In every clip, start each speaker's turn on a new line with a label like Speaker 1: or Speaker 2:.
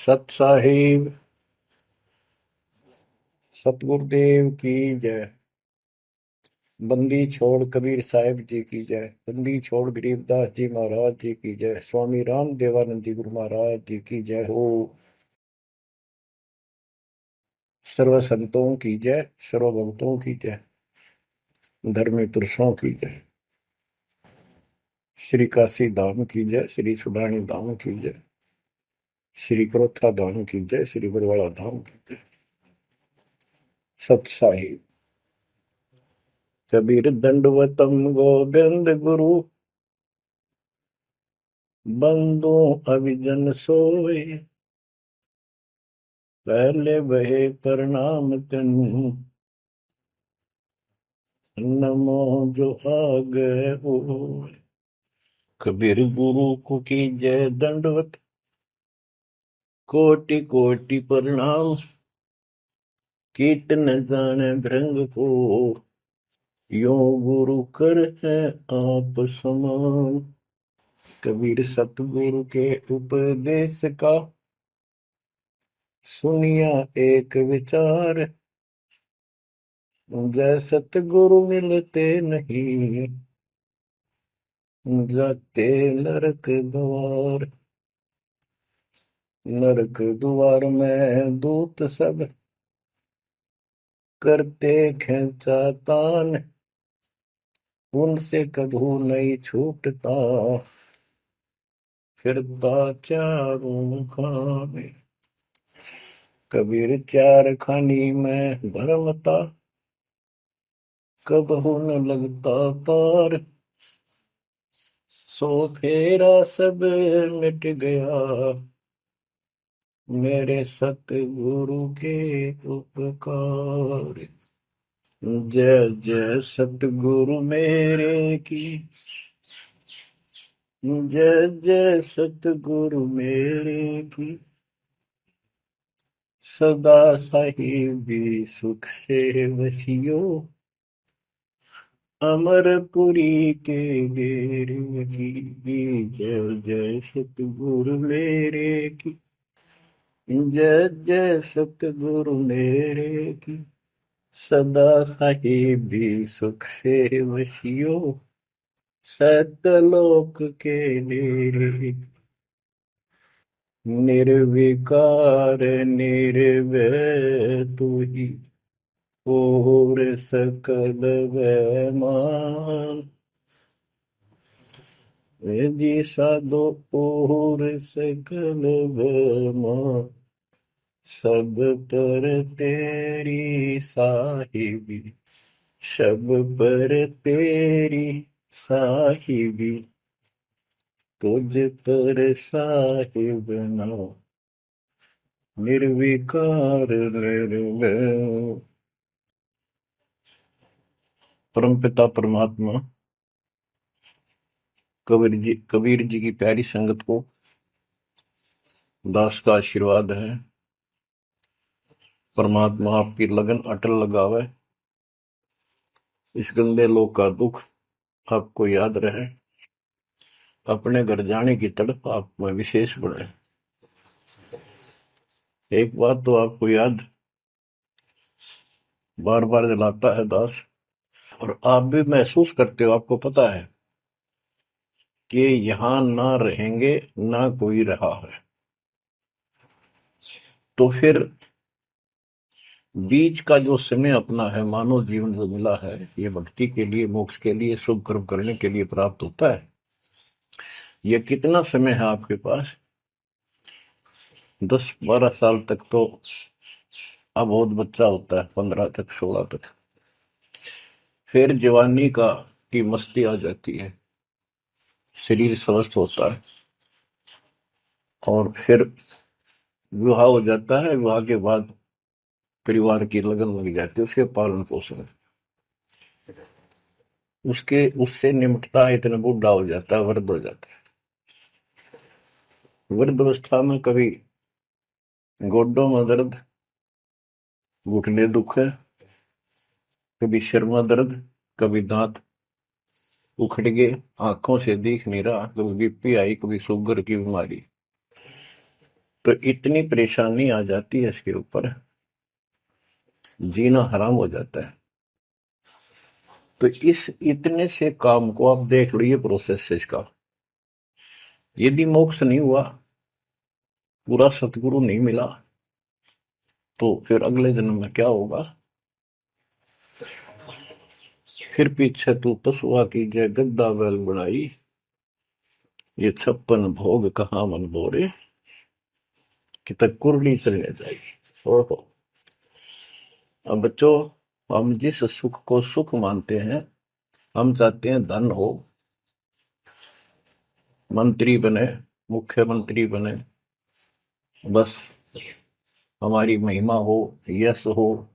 Speaker 1: सत साहिब सतगुरुदेव की जय। बंदी छोड़ कबीर साहिब जी की जय। बंदी छोड़ गरीबदास जी महाराज जी की जय। स्वामी राम देवानंद जी गुरु महाराज जी की जय हो। सर्व संतों की जय, सर्व भक्तों की जय, धर्मी पुरुषों की जय। श्री काशी धाम की जय, श्री सुडानी धाम की जय, श्री क्रोथा धाम की जय, श्री बरवाड़ा धाम की जय। सत साहिब कबीर दंडवतम गोविंद गुरु, बंदो अभिजन सोए, पहले बहे प्रणाम तिन, नमो जो आगे होए। कबीर गुरु को की जय दंडवत, कोटि कोटि प्रणाम, कीर्तन जाने भृंग को, यो गुरु कर है आप समान। कबीर सतगुरु के उपदेश का, सुनिया एक विचार, जय सतगुरु मिलते नहीं, जाते नरक द्वार। नरक द्वार में दूत सब, करते खेचा तान, उनसे कभू नहीं छूटता, फिरता चारों खाने। कबीर चार खानी में भरमता, कबहू न लगता पार, सो फेरा सब मिट गया, मेरे सतगुरु के उपकार। जय जय सतगुरु मेरे की, जय जय सतगुरु मेरे की, सदा साहिबी सुख से वसियो, अमरपुरी के डेरे की। जय जय सतगुरु मेरे की, जय जय सतगुरु मेरे की, सदा साहिबी सुख से वसियो, सतलोक के डेरे। निर्विकार निर्भय तू ही, और सकल वैमान। जी साधो और सकल वैमान, सब पर तेरी साहिबी, सब पर तेरी साहिबी, तुझ पर साहिब ना, निर्विकार निर्भय। परमपिता परमात्मा कबीर जी की प्यारी संगत को दास का आशीर्वाद है। परमात्मा आपकी लगन अटल लगावे, इस गंदे लोक का दुख आपको याद रहे, अपने घर जाने की तड़प आप में विशेष बढ़े। एक बात तो आपको याद बार बार दिलाता है दास, और आप भी महसूस करते हो, आपको पता है कि यहां ना रहेंगे ना कोई रहा है, तो फिर बीच का जो समय अपना है, मानव जीवन जो मिला है, ये भक्ति के लिए, मोक्ष के लिए, शुभ कर्म करने के लिए प्राप्त होता है। ये कितना समय है आपके पास? 10-12 साल तक तो अबोध बच्चा होता है, 15 तक, 16 तक, फिर जवानी का की मस्ती आ जाती है, शरीर स्वस्थ होता है, और फिर विवाह हो जाता है। विवाह के बाद परिवार की लगन लग जाती है, उसके पालन पोषण, उसके उससे निमटता है, इतना बूढ़ा हो जाता है, वृद्ध हो जाता है। वृद्ध अवस्था में कभी गोड्डों में दर्द, घुटने दुख है, कभी सिर में दर्द, कभी दांत उखड़ गए, आंखों से दिख नहीं रहा, कभी बीपी आई, कभी शुगर की बीमारी। तो इतनी परेशानी आ जाती है इसके ऊपर, जीना हराम हो जाता है। तो इस इतने से काम को आप देख लो, ये प्रोसेस है इसका। यदि मोक्ष नहीं हुआ, पूरा सतगुरु नहीं मिला, तो फिर अगले जन्म में क्या होगा? फिर पीछे तू पशुआ की जय गद्दा बैल बनाई, ये 56 भोग कहाँ मन बोरे, कि तक कुरली चलने जाएगी। ओहो। अब बच्चों, हम जिस सुख को सुख मानते हैं, हम चाहते हैं धन हो, मंत्री बने, मुख्यमंत्री बने, बस हमारी महिमा हो, यश हो।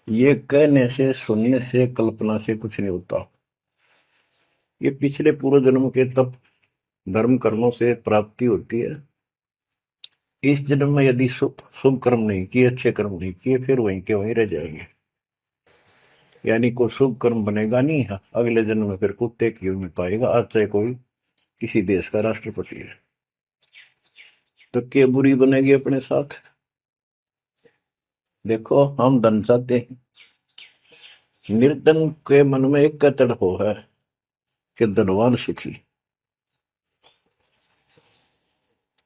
Speaker 1: ये कहने से, सुनने से, कल्पना से कुछ नहीं होता। ये पिछले पूर्व जन्म के तप धर्म कर्मों से प्राप्ति होती है। इस जन्म में यदि शुभ शुभ कर्म नहीं किए, अच्छे कर्म नहीं किए, फिर वहीं के वहीं रह जाएंगे। यानी कोई शुभ कर्म बनेगा नहीं है, अगले जन्म में फिर कुत्ते की नहीं पाएगा, आज चाहे कोई किसी देश का राष्ट्रपति है। तो क्या बुरी बनेगी अपने साथ? देखो, हम धन चाहते हैं, निर्धन के मन में एक तड़प है कि धनवान सुखी।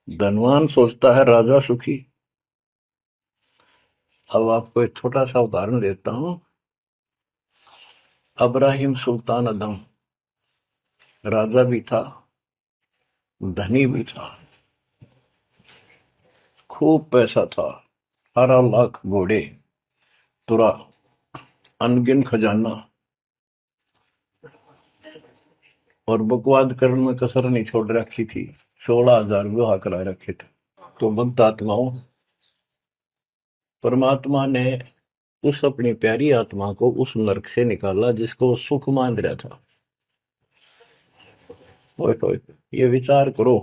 Speaker 1: धनवान सोचता है राजा सुखी। अब आपको एक छोटा सा उदाहरण देता हूं। अब्राहिम सुल्तान अदम राजा भी था, धनी भी था, खूब पैसा था, 18 लाख घोड़े, तुरा, अनगिन खजाना, और बकवाद करने में कसर नहीं छोड़ रखी थी। 16,000 विवाह करा रखे थे। तो भक्त आत्माओं, परमात्मा ने उस अपनी प्यारी आत्मा को उस नरक से निकाला जिसको वो सुख मान रहा था। ओए ओए, ये विचार करो।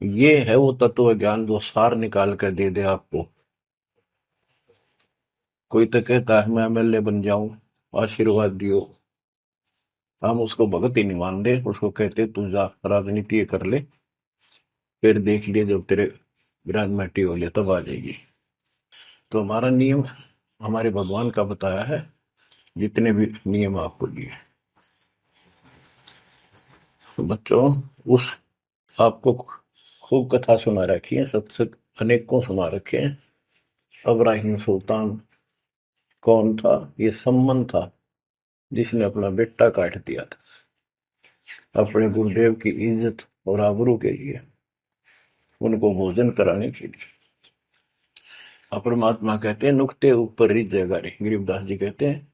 Speaker 1: ये है वो तत्व ज्ञान जो सार निकाल कर दे दे आपको। कोई तो कहता है मैं एमएलए बन जाऊं, आशीर्वाद दियो। हम उसको भगत ही नहीं मान रहे, उसको कहते तू जा राजनीति कर ले, फिर देख लिए जब तेरे ग्रेजुएटी हो लिया तब आ जाएगी। तो हमारा नियम हमारे भगवान का बताया है, जितने भी नियम आपको दिए। तो बच्चों, उस आपको खूब कथा सुना रखी है, सत्संग अनेकों सुना रखे हैं। अब्राहिम सुल्तान कौन था? ये सम्मन था जिसने अपना बेटा काट दिया था अपने गुरुदेव की इज्जत और आबरू के लिए, उनको भोजन कराने के लिए। परमात्मा कहते हैं नुक्ते ऊपर रिझ जाएगा रे, गरीबदास जी कहते हैं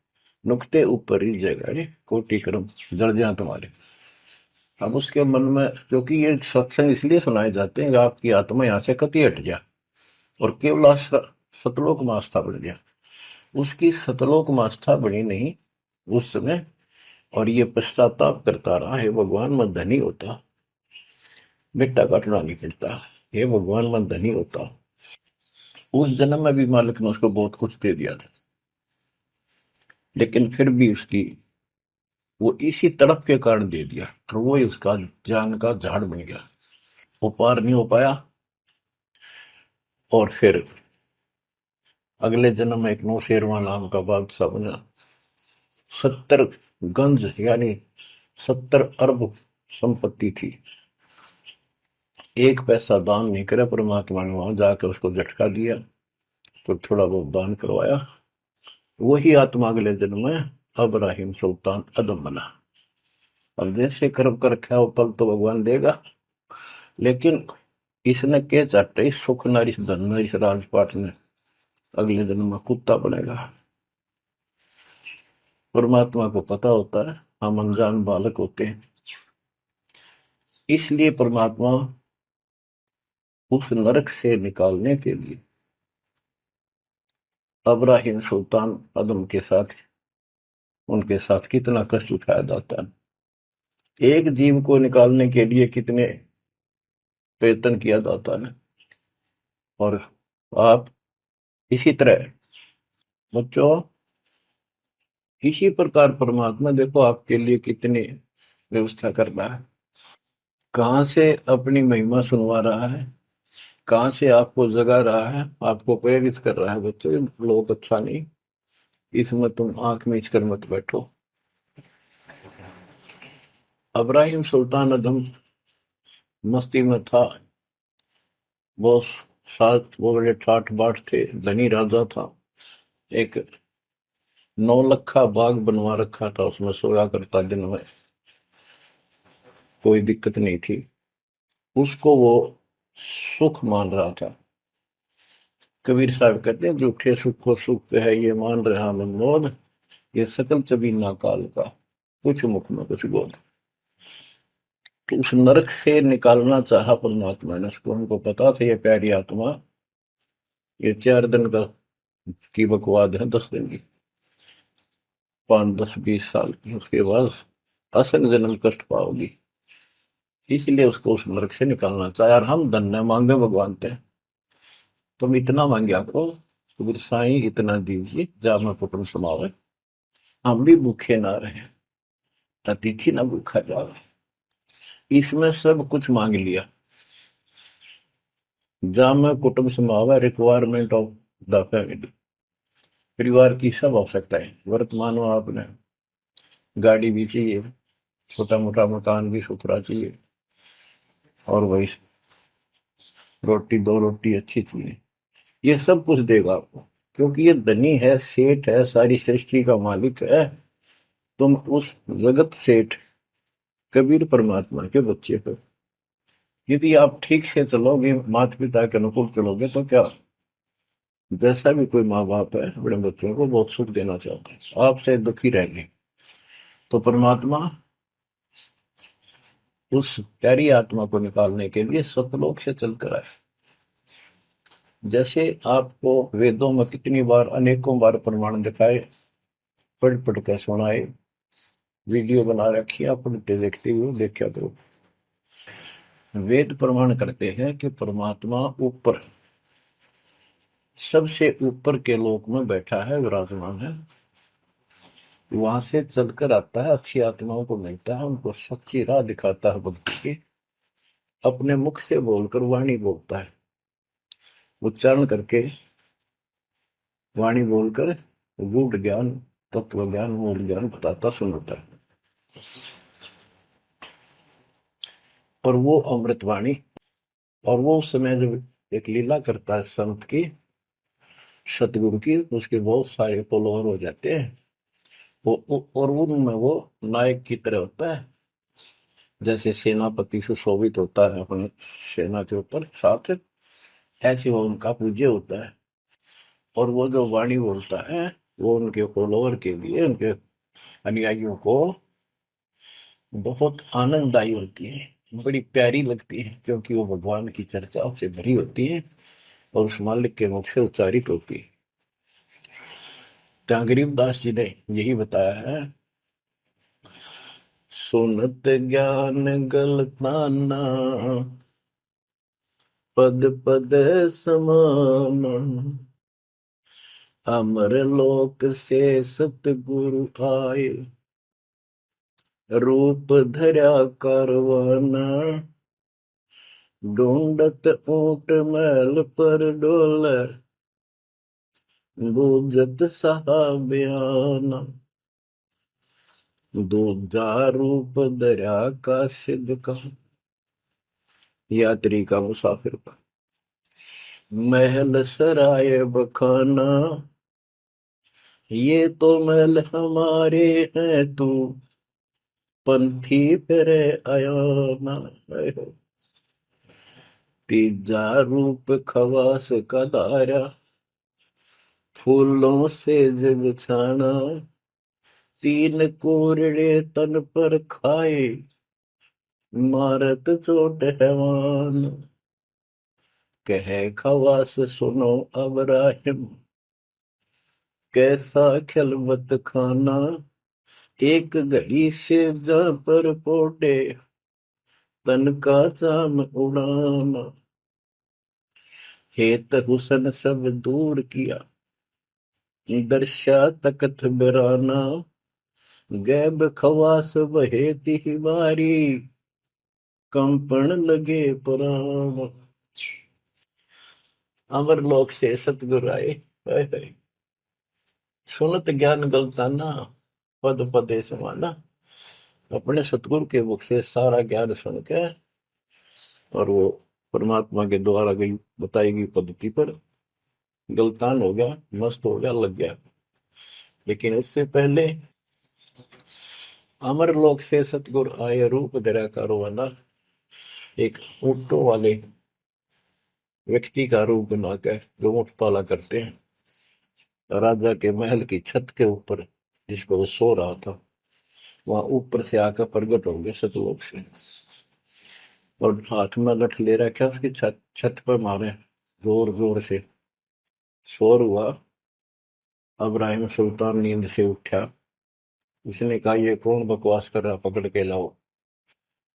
Speaker 1: नुक्ते ऊपर रिझ जाएगा रे, कोटि कर्म जड़ जाए तुम्हारे। अब उसके मन में, क्योंकि ये सत्संग इसलिए सुनाए जाते हैं कि आपकी आत्मा यहाँ से कति हट जाए और केवल सतलोक में आस्था बढ़ जाए। उसकी सतलोक में आस्था बनी नहीं उस समय, और ये पश्चाताप करता रहा, हे भगवान मैं धनी होता, बेटा काटना नहीं पड़ता, हे भगवान मैं धनी होता। उस जन्म में भी मालिक ने उसको बहुत कुछ दे दिया था, लेकिन फिर भी उसकी वो इसी तड़प के कारण दे दिया, और वो ही उसका जान का झाड़ बन गया। वो पार नहीं हो पाया, और फिर अगले जन्म में एक नौशेरवा नाम का बादशाह बना। 70 गंज यानी 70 अरब संपत्ति थी। एक पैसा दान नहीं करे, परमात्मा ने वहां जाकर उसको झटका दिया, तो थोड़ा बहुत दान करवाया। वही आत्मा अगले जन्म में अब्राहिम सुल्तान अदम बना। अब जैसे कर्म कर रखा है वो फल तो भगवान देगा, लेकिन इसने के चाटे सुख न इस धन न इस राजपाट ने, अगले जन्म में कुत्ता बनेगा। परमात्मा को पता होता है, हम अनजान बालक होते हैं। इसलिए परमात्मा उस नरक से निकालने के लिए अब्राहिम सुल्तान अदम के साथ, उनके साथ कितना कष्ट उठाया जाता है। एक जीव को निकालने के लिए कितने प्रयत्न किया जाता है। और आप इसी तरह बच्चों, इसी प्रकार परमात्मा देखो आपके लिए कितनी व्यवस्था कर रहा है, कहां से अपनी महिमा सुनवा रहा है। कहाँ से आपको जगा रहा है, आपको प्रेरित कर रहा है बच्चों, ये लोग अच्छा नहीं, इसमें तुम आंख मीच कर मत बैठो। अब्राहिम सुल्तान अदम मस्ती में था। वो वो बड़े ठाठ बाट थे, धनी राजा था। एक 9 लखा बाग बनवा रखा था, उसमें सोया करता दिन में, कोई दिक्कत नहीं थी उसको, वो सुख मान रहा था। कबीर साहब कहते हैं, झूठे सुख को सुख है ये मान रहा मनमोद, ये सकल चबीना काल का, कुछ मुख में कुछ बोध। तो उस नरक से निकालना चाहा परमात्मा ने उसको, उनको पता था ये प्यारी आत्मा, ये 4 दिन का की बकवाद है, 10 दिन की, 5, 10, 20 साल की, उसके बाद असन जन्म कष्ट पाओगी। इसलिए उसको उस नरक से निकालना चाहे। और हम धन्य मांगे भगवान थे, तुम इतना मांगे आपको, कबीर साईं इतना दीजिए जा मैं कुटुंब समावे, हम भी भूखे ना रहे, अतिथि ना भूखा जावे। इसमें सब कुछ मांग लिया। जा मैं कुटुंब समावे, रिक्वायरमेंट ऑफ द फैमिली, परिवार की सब आवश्यकताएं। वर्तमान में आपने गाड़ी भी चाहिए, छोटा मोटा मकान भी सुथरा चाहिए, और वही रोटी, 2 रोटी अच्छी चाहिए, ये सब कुछ देगा आपको, क्योंकि ये धनी है, सेठ है, सारी सृष्टि का मालिक है। तुम उस जगत सेठ कबीर परमात्मा के बच्चे हो। यदि आप ठीक से चलोगे, माता पिता के अनुकूल चलोगे, तो क्या, जैसा भी कोई माँ बाप है अपने बच्चों को बहुत सुख देना चाहते हैं, आपसे दुखी रहेंगे, तो परमात्मा उस प्यारी आत्मा को निकालने के लिए सतलोक से चलकर आए। जैसे आपको वेदों में कितनी बार, अनेकों बार प्रमाण दिखाए, पढ़ पढ़ के सुनाए, वीडियो बना रखी है, पढ़ते देखते हुए देखा करो। वेद प्रमाण करते हैं कि परमात्मा ऊपर, सबसे ऊपर के लोक में बैठा है, विराजमान है, वहां से चलकर आता है, अच्छी आत्माओं को मिलता है, उनको सच्ची राह दिखाता है भक्ति की, अपने मुख से बोलकर वाणी बोलता है, उच्चारण करके वाणी बोलकर गूढ़ ज्ञान, तत्व ज्ञान, मूल ज्ञान बताता सुनाता है। और वो अमृतवाणी, और वो उस समय जब एक लीला करता है संत की, सतगुरु की, उसके बहुत सारे फॉलोअर हो जाते हैं, और उनमें वो नायक की तरह होता है, जैसे सेनापति सुशोभित होता है अपने सेना के ऊपर साथ, ऐसे वो उनका पूज्य होता है। और वो जो वाणी बोलता है, वो उनके फॉलोअर के लिए, उनके अनुयायियों को बहुत आनंददायी होती है, बड़ी प्यारी लगती है, क्योंकि वो भगवान की चर्चाओं से भरी होती है और उस मालिक के मुख से उच्चारित होती है। जहाँ गरीबदास जी ने यही बताया है, सुनत ज्ञान गलताना, पद पद समान, अमर लोक से सतगुरु आए, रूप धरा करवाना, ढूंढत ऊंट मैल पर डोले, बूझत साहबियाना, दूजा रूप दरिया का सिद्ध का, यात्री का, मुसाफिर का, महल सराय बखाना, ये तो महल हमारे हैं, तू पंथी फिर आयाना। तीजा रूप खवास का दायरा, फूलों से जग छाना, 3 कोरड़े तन पर खाए, मारत चोट हैवान, कहे खवास सुनो अब राहिम, कैसा खिलवत खाना, एक घड़ी से जा पर पोटे, तन का चाम उड़ाना, हेत हुसन सब दूर किया, दर्शा तकत बिराना, गैब खवास बहे तिहवारी, कंपन लगे पुराण। अमर लोक से सतगुरु आए, हाय हाय। सुनत ज्ञान गलताना, पद पदे समाना। अपने सतगुरु के मुख से सारा ज्ञान सुन के और वो परमात्मा के द्वारा गई बताई गई पद्धति पर गलतान हो गया, मस्त हो गया, लग गया। लेकिन उससे पहले अमर लोक से सतगुरु आए, रूप धरा का रोवाना। एक ऊँटों वाले व्यक्ति का रूप बनाकर जो ऊँट पाला करते हैं, राजा के महल की छत के ऊपर जिस पर वो सो रहा था, वहां ऊपर से आकर प्रकट हो गए सतलोक से, और हाथ में लठ ले रखा, उसकी छत छत पर मारे जोर जोर से। शोर हुआ। अब्राहिम सुल्तान नींद से उठा। उसने कहा, ये कौन बकवास कर रहा, पकड़ के लाओ।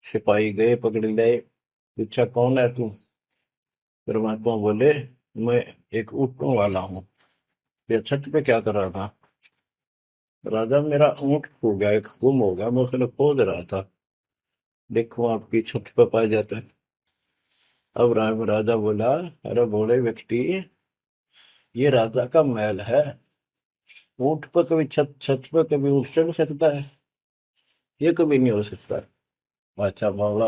Speaker 1: सिपाही गए, पकड़ लाए। पूछा, कौन है तू? परमात्मा बोले, मैं एक ऊँटों वाला हूँ। ये छत पे क्या कर रहा था? राजा, मेरा ऊँट खो गया, एक गुम हो गया, मैं उसने खोज रहा था, देखो आपकी छत पे पाया जाता है। अब राजा बोला, अरे भोले व्यक्ति, ये राजा का महल है, ऊँट पर कभी छत छत पर कभी ऊँट चढ़ सकता है? ये कभी नहीं हो सकता। अच्छा बोला।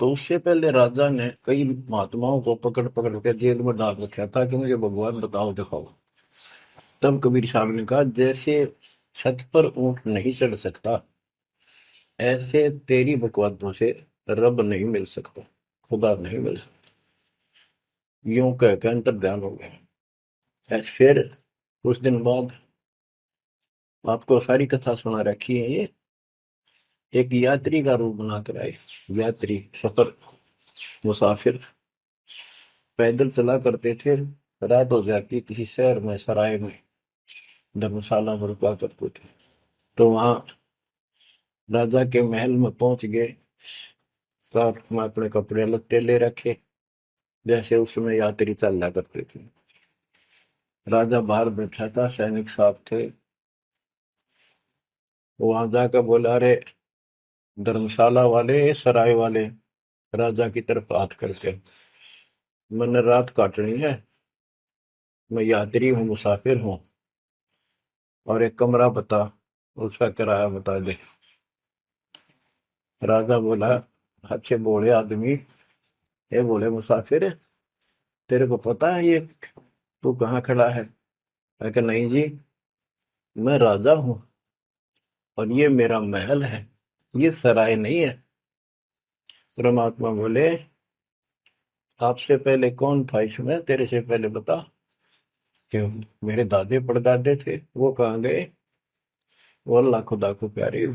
Speaker 1: तो उससे पहले राजा ने कई महात्माओं को पकड़ पकड़ के जेल में डाल रखा था कि मुझे भगवान बताओ, दिखाओ। तब कबीर साहब ने कहा, जैसे छत पर ऊँट नहीं चढ़ सकता, ऐसे तेरी बकवादों से रब नहीं मिल सकता, खुदा नहीं मिल सकता। यूं कह के अंतर ध्यान हो गया। फिर कुछ दिन बाद आपको सारी कथा सुना रखी है, ये एक यात्री का रूप बनाकर आए। यात्री, सफर, मुसाफिर पैदल चला करते थे। रात हो जाती, किसी शहर में, सराय में, धर्मशाला में रुका करते थे। तो वहां राजा के महल में पहुंच गए। साथ में अपने कपड़े लत्ते ले रखे, जैसे उसमें यात्री चलना करते थे। राजा बाहर बैठा था, सैनिक साहब थे। वहां जाकर बोला, अरे धर्मशाला वाले, सराय वाले, राजा की तरफ हाथ करके, मैंने रात काटनी है, मैं यात्री हूँ, मुसाफिर हूँ, और एक कमरा बता, उसका किराया बता दे। राजा बोला, अच्छे बोले आदमी, ये बोले मुसाफिर, तेरे को पता है ये तू कहाँ खड़ा है? मैं कहा, नहीं जी, मैं राजा हूँ और ये मेरा महल है, ये सराय नहीं है। परमात्मा बोले, आपसे पहले कौन था इसमें, तेरे से पहले बता। कि मेरे दादे परदादे थे, वो कहाँ गए? वो अल्लाह खुदा को प्यारे।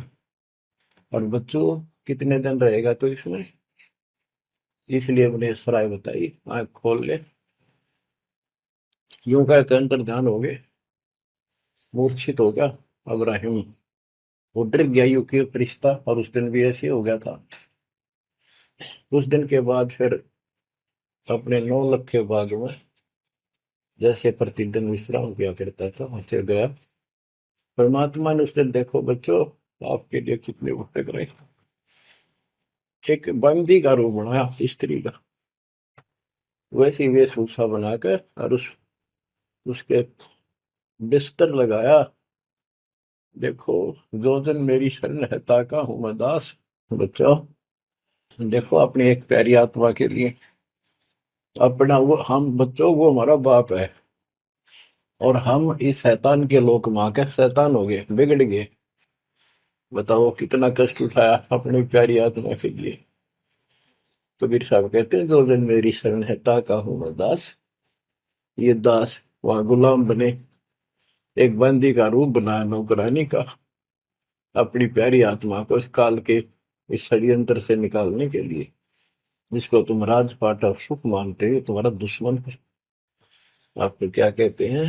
Speaker 1: और बच्चों, कितने दिन रहेगा तो इसमें? इसलिए मैंने सराय बताई, आंख खोल ले। यूं कह के अंतर ध्यान हो गए, मूर्छित हो गया अब्राहिम। वो डर गया, यू कि रिश्ता, और उस दिन भी ऐसे हो गया था। उस दिन के बाद फिर अपने 9 लखे बाग में जैसे प्रतिदिन विश्राम किया करता था, वहां गया। परमात्मा ने उस दिन, देखो बच्चों, आपके लिए कितने भटक रहे, एक बंदी का रूप बनाया, स्त्री का, वैसी वेशभूषा बनाकर, और उसके बिस्तर लगाया। देखो, जो जन मेरी शरण है, ताका हूं मैं दास। बच्चों, देखो अपनी एक प्यारी आत्मा के लिए अपना, वो हम बच्चों, वो हमारा बाप है, और हम इस शैतान के लोक में आके शैतान हो गए, बिगड़ गए। बताओ कितना कष्ट उठाया अपनी प्यारी आत्मा के लिए। कबीर साहब कहते हैं, जो जन मेरी शरण है, ताका हूं मैं दास। ये दास वहां गुलाम बने, एक बंदी का रूप बनाया, नौकरानी का, अपनी प्यारी आत्मा को इस काल के इस षड्यंत्र से निकालने के लिए। जिसको तुम राजपाट और सुख मानते हो, तुम्हारा दुश्मन है। आपको क्या कहते हैं?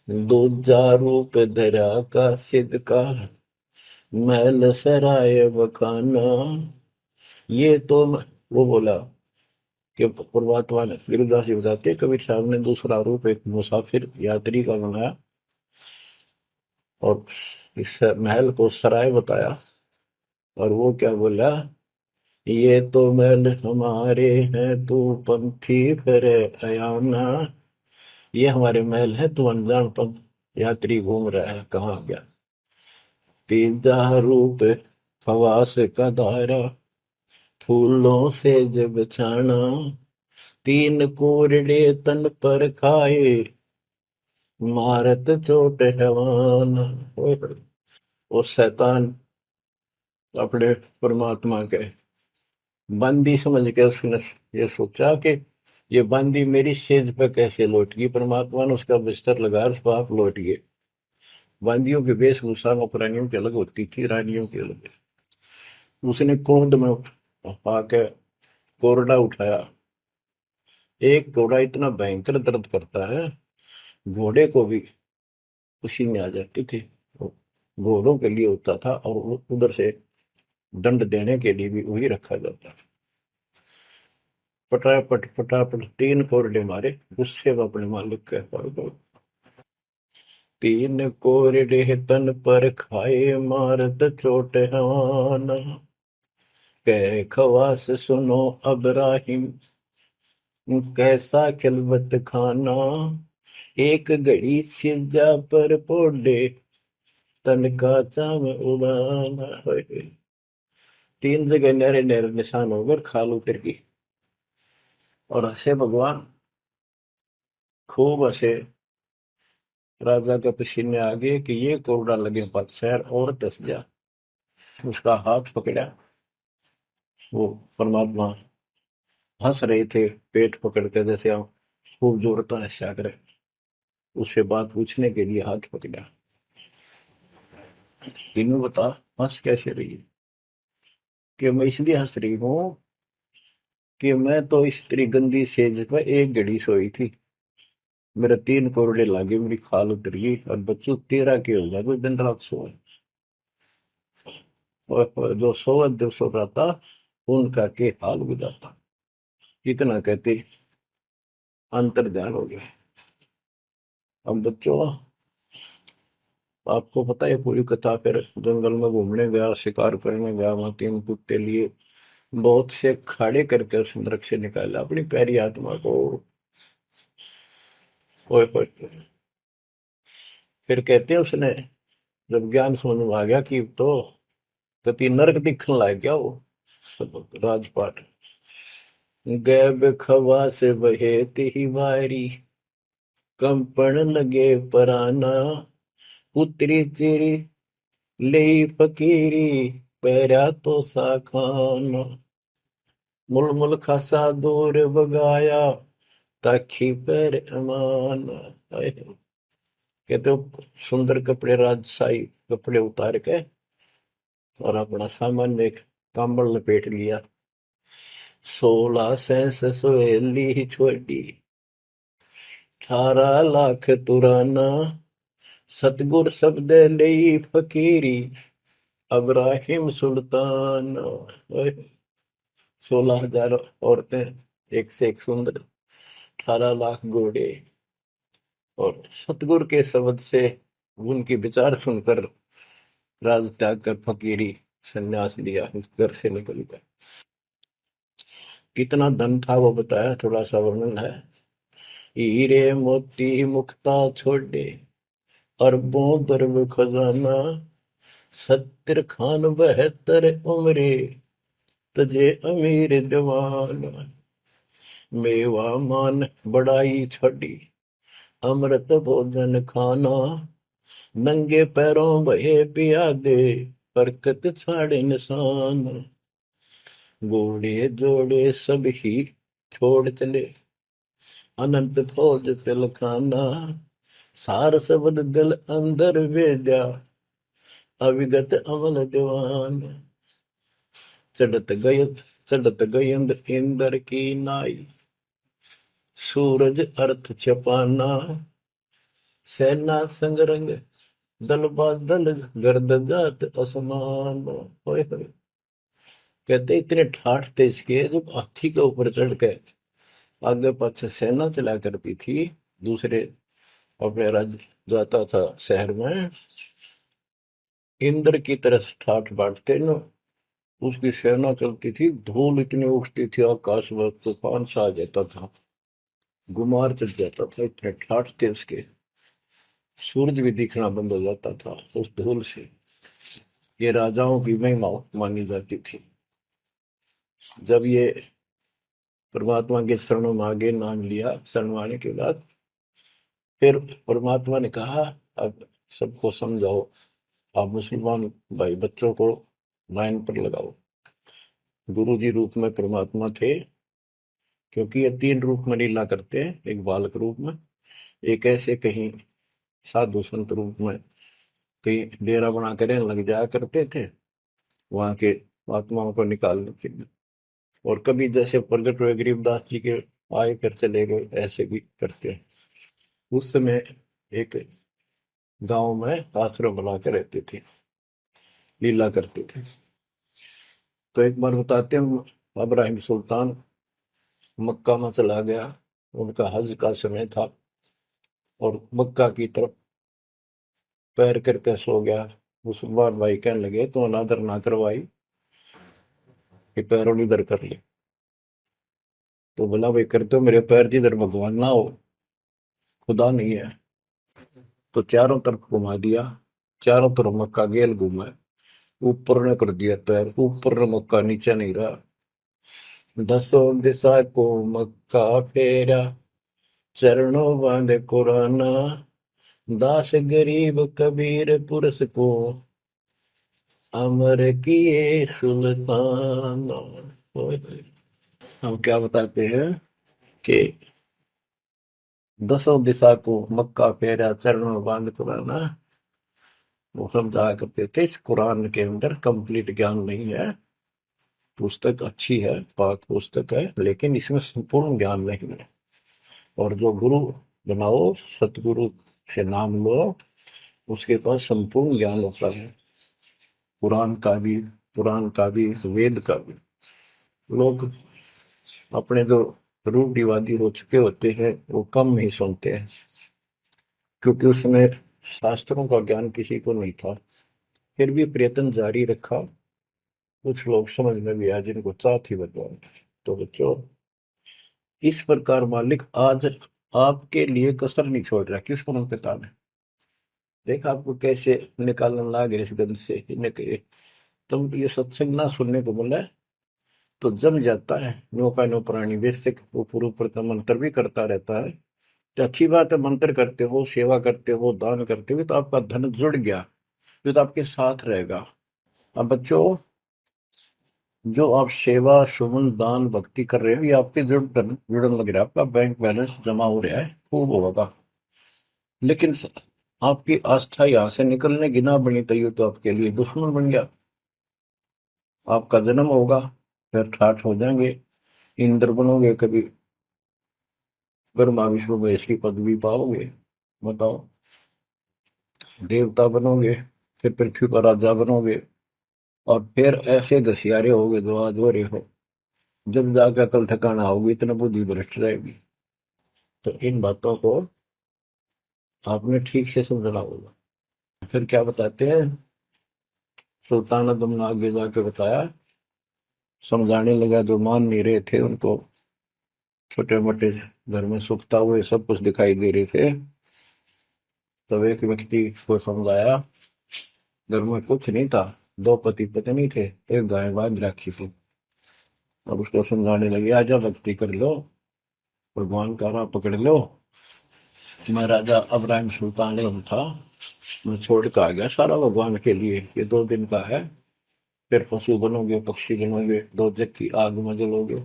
Speaker 1: दूजा रूप धरा का सिद्ध का, महल सराय बखाना। ये तो वो बोला कि परमात्मा ने, गिरिदास जी बताते, कबीर साहब ने दूसरा रूप एक मुसाफिर यात्री का बनाया, और इस महल को सराय बताया। और वो क्या बोला, ये तो महल हमारे हैं, तू पंथी फिर अयाना। ये हमारे महल है, तू अनजान पंथ यात्री घूम रहा है, कहाँ गया। तीजा रूप फवास का धारा, फूलों से जब छाना। तीन कोरडे तन पर खाए, मारत चोट हैवान। वो शैतान अपने परमात्मा के बंदी समझ के उसने ये सोचा कि ये बंदी मेरी सेज पे कैसे लौट गई। परमात्मा ने उसका बिस्तर लगा, पाप लौट गए। बंदियों की वेशभूषा नौकरानियों की अलग होती थी, रानियों की अलग। उसने क्रोध में आके कोरडा उठाया। एक घोड़ा इतना भयंकर दर्द करता है, घोड़े को भी पसीने आ जाते थे। वो घोड़ों के लिए होता था, और उधर से दंड देने के लिए भी वही रखा जाता था। पटापट पटापट तीन कोरडे मारे, गुस्से में अपने मालिक के पास। तीन कोरडे तन पर खाए, मारत चोट हवान। कह खवास सुनो अबराहिम, कैसा खिलवत खाना। एक घड़ी सिजा पर पोडे, तन का चाव उड़ाना। तीन जगह नहरे नहरे निशान होकर खाल उतर गई। और हंसे भगवान, खूब हंसे। राजा के पसीने आ गए कि ये कोरडा लगे पक्षर और दस जा। उसका हाथ पकड़ा। वो परमात्मा हंस रहे थे, पेट पकड़ के, जैसे आप खूब जोरता है सागर। उससे बात पूछने के लिए हाथ पकड़ा। तीनों बता, हंस कैसे रही है। कि मैं इसलिए हंस रही हूँ कि मैं तो इस तेरी गंदी सेज पर एक घड़ी सोई थी, मेरे तीन कोरडे लागे, मेरी खाल उतर गई, और बच्चों तेरा के हो गया, कोई दिन रात सोए। और जो सोवत जो सो रहा था, उनका के हाल बुझाता। इतना कहते अंतर ध्यान हो गया। अब बच्चों, आपको पता है पूरी कथा। फिर जंगल में घूमने गया, शिकार करने गया, वहां तीन कुत्ते लिए, बहुत से खाड़े करके उस नरक से निकाला अपनी प्यारी आत्मा को। ओए होए। फिर कहते हैं उसने, जब ज्ञान समझ में आ गया कि तो कति नरक दिखने लग गया वो सब राजपाट। गैब खवा से बहे ही वारी, कंपन लगे पराना। उतरी तेरी ले फकीरी, पैरा तो साखाना। मुलमुल खासा दूर बगाया, ताखी पैर अमान। कहते हो सुंदर कपड़े, राजशाही कपड़े उतार के, और अपना सामान में एक कंबल लपेट लिया। 16 सहेली छोड़ी, 18 लाख तुराना। सतगुर शब्द ले फकीरी, अब्राहिम सुल्तान। 16,000 औरतें, एक से एक सुंदर, 18 लाख घोड़े। और सतगुरु के शब्द से, उनके विचार सुनकर राज त्याग कर फकीरी संन्यास लिया, इस घर से निकल गया। कितना धन था वो बताया, थोड़ा सा वर्णन है। हीरे मोती मुक्ता छोड़े, अरबों दरब खजाना। 70 खान 72 उम्रे, तजे अमीर दीवाना। मेवा मान बड़ाई छड़ी, अमृत भोजन खाना। नंगे पैरों बहे पियादे, बरकत छाड़े निशान। घोड़े जोड़े सब ही छोड़ चले, अनंत फौज तिलखाना। सार शब्द दिल अंदर वेद्या, अविगत अमल दीवान। चढ़त गय चढ़त गयंद इंद्र की नाई, सूरज अर्थ छपाना। सेना संगरंग दल बादल, गर्द जात असमान। होए होए। कहते इतने ठाठ थे इसके, जब हाथी के ऊपर चढ़ के आगे पाछे सेना चला करती थी, दूसरे अपने राज्य जाता था शहर में, इंद्र की तरफ ठाठ बांटते न, उसकी सेना चलती थी, धूल इतनी उठती थी आकाश में, तूफान सा आ जाता था, गुमार चढ़ जाता था, इतने ठाठ थे उसके, सूरज भी दिखना बंद हो जाता था उस धूल से। ये राजाओं की महिमा मानी जाती थी। जब ये परमात्मा के शरणों में आगे नाम लिया, शरण के बाद फिर परमात्मा ने कहा, अब सबको समझाओ, आप मुसलमान भाई बच्चों को लाइन पर लगाओ। गुरु जी रूप में परमात्मा थे, क्योंकि ये तीन रूप में लीला करते हैं, एक बालक रूप में, एक ऐसे कहीं साधु संत रूप में कहीं डेरा बना कर लग जाया करते थे वहां के आत्माओं को निकालने के लिए, और कभी जैसे प्रगट हुए गरीबदास जी के आए फिर चले गए, ऐसे भी करते हैं। उस समय एक गांव में आश्रम बना के रहते थे, लीला करते थे। तो एक बार बताते हैं, इब्राहिम सुल्तान मक्का में चला गया, उनका हज का समय था, और मक्का की तरफ पैर करके सो गया। मुसलमान भाई कहने लगे तो अनादर ना करवाई कि पैरों इधर कर ले। तो बोला भाई करते हो मेरे पैर जिधर भगवान ना हो, खुदा नहीं है। तो चारों तरफ घुमा दिया, चारों तरफ मक्का गेल घूमा, ऊपर ने कर दिया पैर, ऊपर ने मक्का, नीचे नहीं रहा। दसों दिशा को मक्का फेरा, चरणों बांधे कुराना, दास गरीब कबीर पुरस को, अमर किए सुल्तान। हम क्या बताते हैं कि दसों दिशा को मक्का फेरा, चरणों में बांध कुराना, वो समझाया करते थे। इस कुरान के अंदर कंप्लीट ज्ञान नहीं है, पुस्तक अच्छी है, पाक पुस्तक है, लेकिन इसमें संपूर्ण ज्ञान नहीं है। और जो गुरु बनाओ, सतगुरु से नाम लो, उसके पास संपूर्ण ज्ञान होता है, कुरान का भी, पुराण का भी, वेद का भी। लोग अपने जो रूढ़िवादी हो चुके होते हैं वो कम ही सुनते हैं, क्योंकि उसमें शास्त्रों का ज्ञान किसी को नहीं था। फिर भी प्रयत्न जारी रखा, कुछ लोग समझ में भी आए जिनको चाह थी भगवान की। तो बच्चों, इस प्रकार मालिक आज आपके लिए कसर नहीं छोड़ रहा। किस पर पिता ने देखा आपको कैसे निकालने लग रहे इस गंध से, इन्हें कहे तुम ये सत्संग ना सुनने को बोला है, तो जम जाता है। नो का नो प्राणी बेसिक ऊपर ऊपर का मंत्र भी करता रहता है, तो अच्छी बात है। मंत्र करते हो, सेवा करते हो, दान करते हो, तो आपका धन जुड़ गया, जो तो आपके साथ रहेगा। अब बच्चों, जो आप सेवा सुमन दान भक्ति कर रहे हो, ये आपके जुड़न लग रहा है, आपका बैंक बैलेंस जमा हो रहा है, खूब होगा। लेकिन आपकी आस्था यहाँ से निकलने की ना बनी तो ये तो आपके लिए दुश्मन बन गया। आपका जन्म होगा, फिर ठाठ हो जाएंगे, इंद्र बनोगे, कभी ब्रह्मा विष्णु महेश की पदवी पाओगे, बताओ, देवता बनोगे, फिर पृथ्वी पर राजा बनोगे, और फिर ऐसे घसियारे होगे जो आज हो रहे हो। जब जाकर कल ठिकाना होगी, इतना बुद्धि भ्रष्ट रहेगी। तो इन बातों को आपने ठीक से समझना होगा। फिर क्या बताते हैं, सुल्तान आदम ने आगे जाके बताया, समझाने लगा, जो मान नहीं रहे थे उनको, छोटे मोटे घर में सुखता हुए सब कुछ दिखाई दे रहे थे। तब एक व्यक्ति को समझाया, घर में कुछ नहीं था, दो पति पत्नी थे, एक गाय बांध रखी थी। अब उसको समझाने लगे, आजा भक्ति कर लो, भगवान का राह पकड़ लो। मैं राजा इब्राहिम सुल्तान था, मैं छोड़ के आ गया सारा भगवान के लिए, ये 2 दिन का है, फिर पशु बनोगे, पक्षी बनोगे, दो जग की आग में जलोगे।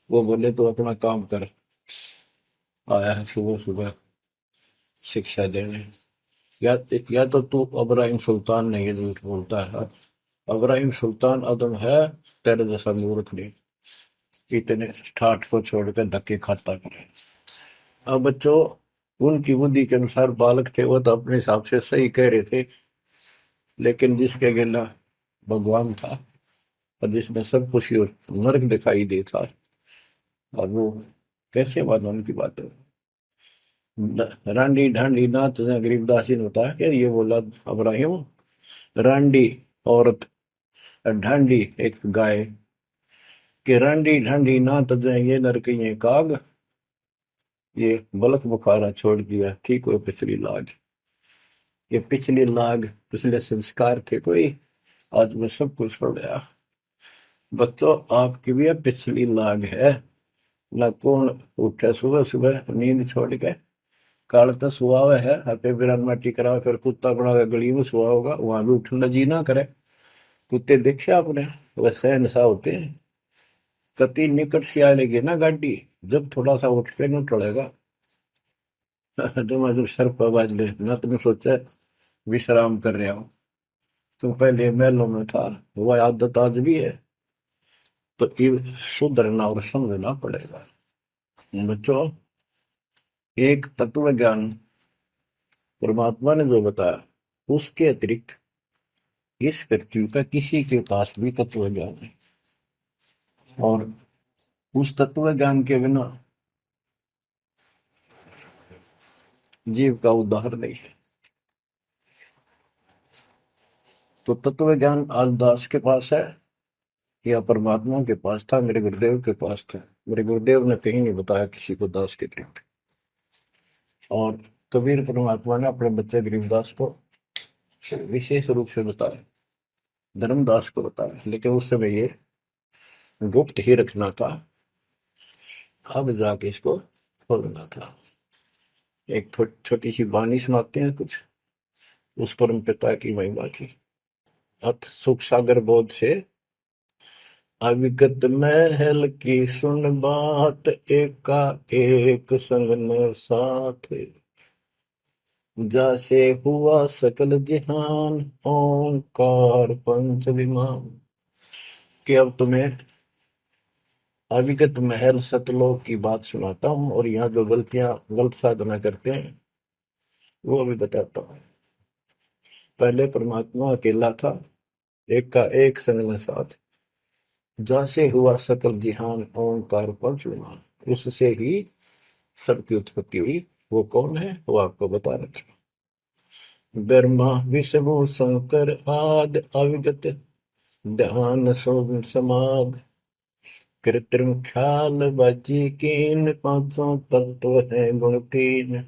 Speaker 1: वो बोले तो अपना काम कर, आया है सुबह सुबह शिक्षा देने। या या तो तू इब्राहिम सुल्तान नहीं है, झूठ बोलता है। इब्राहिम सुल्तान अदम है, तेरे जैसा मूर्ख नहीं, इतने ठाठ को छोड़कर धक्के खाता करे। अब बच्चों, उनकी बुद्धि के अनुसार बालक थे, वो तो अपने हिसाब से सही कह रहे थे, लेकिन जिसके गिला भगवान था, और जिसमें सब कुछ ही नर्क दिखाई देता, और वो कैसे माना उनकी बातें। रांडी ढांडी नाच, गरीबदास जी ने बताया कि ये बोला इब्राहिम, रांडी औरत ढांडी एक गाय कि रंडी ढांडी ना तजे ये नर कहिए काग, ये बलक बुखारा छोड़ दिया ठीक हो पिछली लाग। ये पिछली लाग पिछले संस्कार थे कोई, आज मैं सब कुछ छोड़ गया। बच्चों आपकी भी अब पिछली लाग है। ना कौन उठे सुबह सुबह नींद छोड़ के, काल तो सुहावे है हते बिरान माटी करा फिर कुत्ता बना के गली में सुहा होगा, वहां भी उठना जी ना करे। कुत्ते देखे आपने, वैसे नशा होते हैं। कति निकट से आएगी ना गाड़ी, जब थोड़ा सा उठ के न टलेगा तो मैं जब सर पर आवाज ले ना, तुमने सोचा विश्राम कर रहा हूँ। तुम पहले महलों में था, वह आदत आज भी है, तो ये सुधरना और समझना पड़ेगा। बच्चों एक तत्व ज्ञान परमात्मा ने जो बताया, उसके अतिरिक्त इस पृथ्वी पर किसी के पास भी तत्व ज्ञान है, और उस तत्व ज्ञान के बिना जीव का उद्धार नहीं है। तो तत्व ज्ञान आज दास के पास है या परमात्मा के पास था, मेरे गुरुदेव के पास था। मेरे गुरुदेव ने कहीं नहीं बताया किसी को दास के अतिरिक्त। और कबीर परमात्मा ने अपने बच्चे गरीबदास को विशेष रूप से बताया, धर्मदास को बताया, लेकिन उस समय ये गुप्त ही रखना था, अब जाके इसको खोलना था। एक छोटी सी वाणी सुनाते हैं कुछ उस परम पिता की महिमा की। अथ सुख सागर बोध से अविगत महल की सुन बात, एका एक संग न साथ, जैसे हुआ सकल जहान ओंकार पंच विमान। कि अब तुम्हें अविगत महल सतलोक की बात सुनाता हूं, और यहाँ जो गलत साधना करते हैं वो भी बताता हूं। पहले परमात्मा अकेला था, एक का एक संग में साथ, जैसे हुआ सकल जिहान ओंकार पंच विमान, उससे ही सबकी उत्पत्ति हुई। वो कौन है वो आपको बता रखा। ब्रह्मा विष्णु शंकर आदि अविगत ध्यान समाध, कृत्रिम ख्याल बाजी कीन, पांचों तत्व है गुण तीन।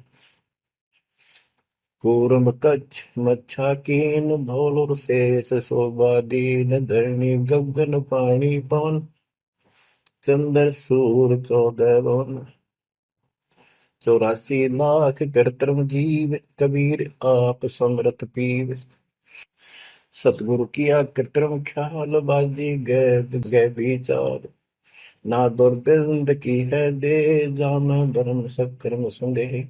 Speaker 1: कूर्म कच्छ मच्छा कीन, धौल और शेष शोभा दीन, धरणी गगन पानी पवन, चंद्र सूर 14 भवन। 84 लाख कृत्रिम जीव, कबीर आप समरथ पीव। सतगुरु किया कृत्रिम ख्याल बाजी गए विचार, ना दुर्गंध की है दे, जाना धर्म सक्रम संदेह।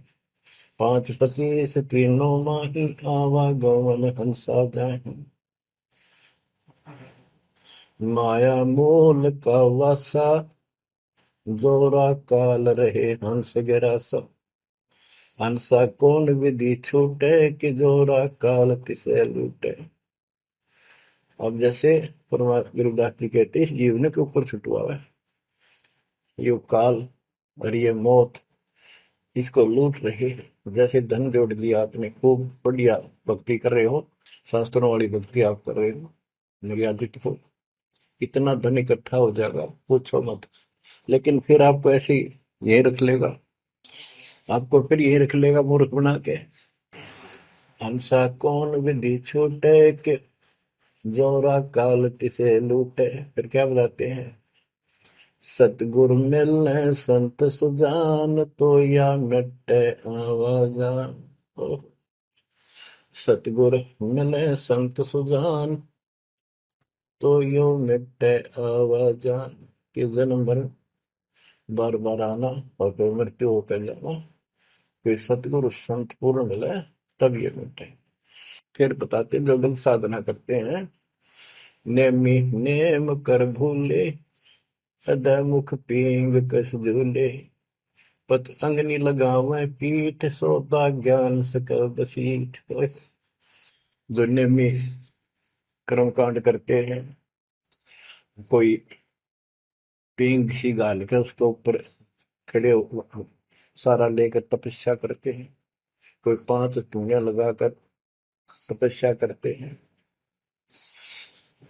Speaker 1: 5 25 तीनों माही, आवा गवन हंसा जाहि। माया मोल का वासा, जोरा काल रहे हंस गिरासा। हंसा कौन विधि छूटे, कि जोरा काल तिसे लूटे। अब जैसे परमात्मा गुरुदास जी कहते हैं, इस जीवन के ऊपर छुटवा है ये काल और ये मौत, इसको लूट रहे हैं। जैसे धन जोड़ लिया आपने, खूब बढ़िया भक्ति कर रहे हो, शास्त्रों वाली भक्ति आप कर रहे हो, मर्यादित हो, इतना धन इकट्ठा हो जाएगा पूछो मत। लेकिन फिर आपको ऐसे यही रख लेगा, आपको फिर यही रख लेगा मूर्ख बना के। हंसा कौन विधि छूटे, के जोरा काल तिसे लूटे। फिर क्या बताते हैं, सतगुरु मिलने संत सुजान, तो या मिटे आवाजान। सतगुरु मिले संत सुजान, तो यो मिटे आवाजान। कि जन्म मरण बार बार आना और फिर मृत्यु होकर जाना, कोई सतगुरु संत पूर्ण मिले तब ये मिटे। फिर बताते जो लोग साधना करते हैं, नेमी नेम कर भूले, हृदय मुख पींग कस झूले। पत अंगनी लगावे पीठ, सोता ज्ञान सकल बसीठ। जो नेमी कर्म कांड करते हैं, कोई पींग सी गाल के उसके ऊपर खड़े सारा लेकर तपस्या करते हैं, कोई 5 धुनिया लगाकर तपस्या करते हैं,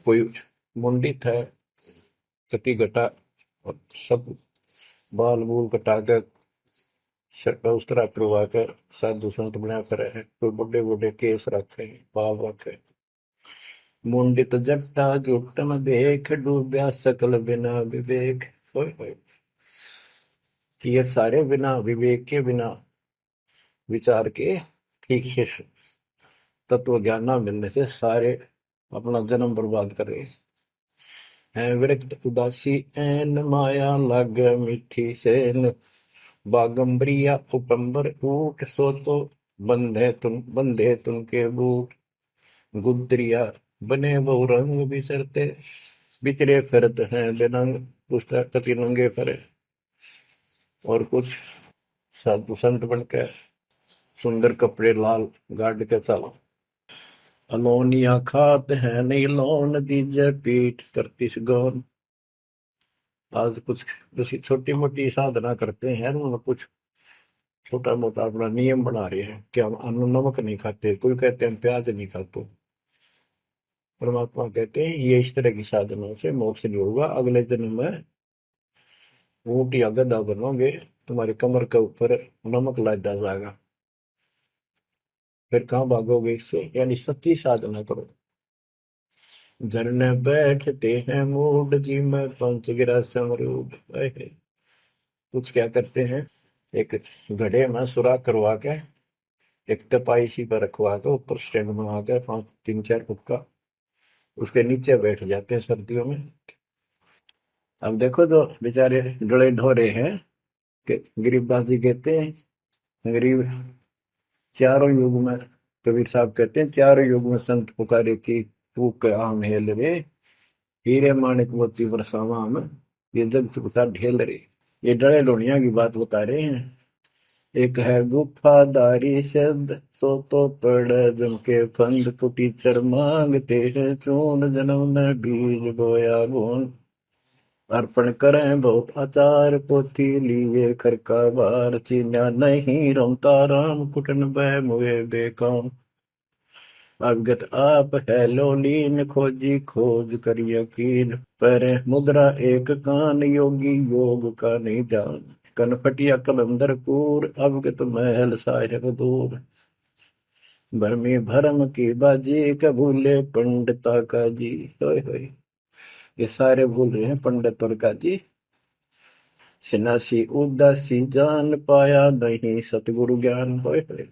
Speaker 1: कोई मुंडित है, कति घटा, और सब बाल बूल कटा के शर्ट उस तरह करवा कर साधु संत बना करे है। कोई बड़े बड़े केस रखे, बाल रखे। मुंडित जट्टा जुटन देख, डूबया सकल बिना विवेक। होय होय। कि ये सारे बिना विवेक के, बिना विचार के, ठीक से तत्व ज्ञान ना मिलने से सारे अपना जन्म बर्बाद कर रहे हैं। विरक्त उदासी एन, माया लग मीठी सेन, बागंबरिया उपंबर ऊट, सो तो बंधे तुम के बूट। गुदरिया बने बहु रंग बिसरते, बिचरे फिरत हैं बेनंग। पुस्तक कति नंगे फरे। और कुछ साधु संत बनकर सुंदर कपड़े लाल गाड़ के चलो। अलोनिया खात है नहीं लोन, दीजे पीठ करती गौन। आज कुछ किसी छोटी मोटी साधना करते हैं, उन्होंने कुछ छोटा मोटा अपना नियम बना रहे हैं कि हम अन्न नमक नहीं खाते, कोई कहते हैं प्याज नहीं खाते। परमात्मा कहते हैं ये इस तरह की साधनों से मोक्ष नहीं होगा, अगले जन्म में ऊंट या गधा बनोगे, तुम्हारी कमर के ऊपर नमक लादा जाएगा, फिर कहाँ भागोगे इससे। यानी सच्ची साधना करो। धरने बैठते हैं मूड, जी में पंच गिरा समरूड। कुछ क्या करते हैं, एक घड़े में सुराख करवा के, एक तपाई सी पर रखवा के, ऊपर स्टैंड बना के 3-4 फुट का, उसके नीचे बैठ जाते हैं सर्दियों में। अब देखो तो बेचारे डले ढोरे हैं कि गरीबबाजी कहते हैं। गरीब चारों युग में, कबीर साहब कहते हैं, चारों युग में संत पुकारे की तू आम हेल रे, हीरे माणिक मोती बरसावा हम, ये जग चुकता ढेल रे। ये डरे लोनिया की बात बता रहे हैं। एक है गुफादारी शब्द, सो तो पड़ जम के फंद, कुटी चर मांगते हैं चून, जन्म न बीज बोया गुण। अर्पण करें बहुत आचार, पोथी लिए कर का बार, चीन्या नहीं रमता राम, कुटन बह मुए बेकाम। अवगत आप है लोलीन, खोजी खोज कर यकीन, पर मुद्रा एक कान, योगी योग का नहीं जान। कनपटिया कलंदर पूर, अवगत महल साहिब दूर। भरमी भरम की बाजी, कबूले पंडिता का जी। होय होय। ये सारे भूल रहे हैं पंडित और काजी। सन्यासी उदासी जान, पाया नहीं सतगुरु ज्ञान। होय होय।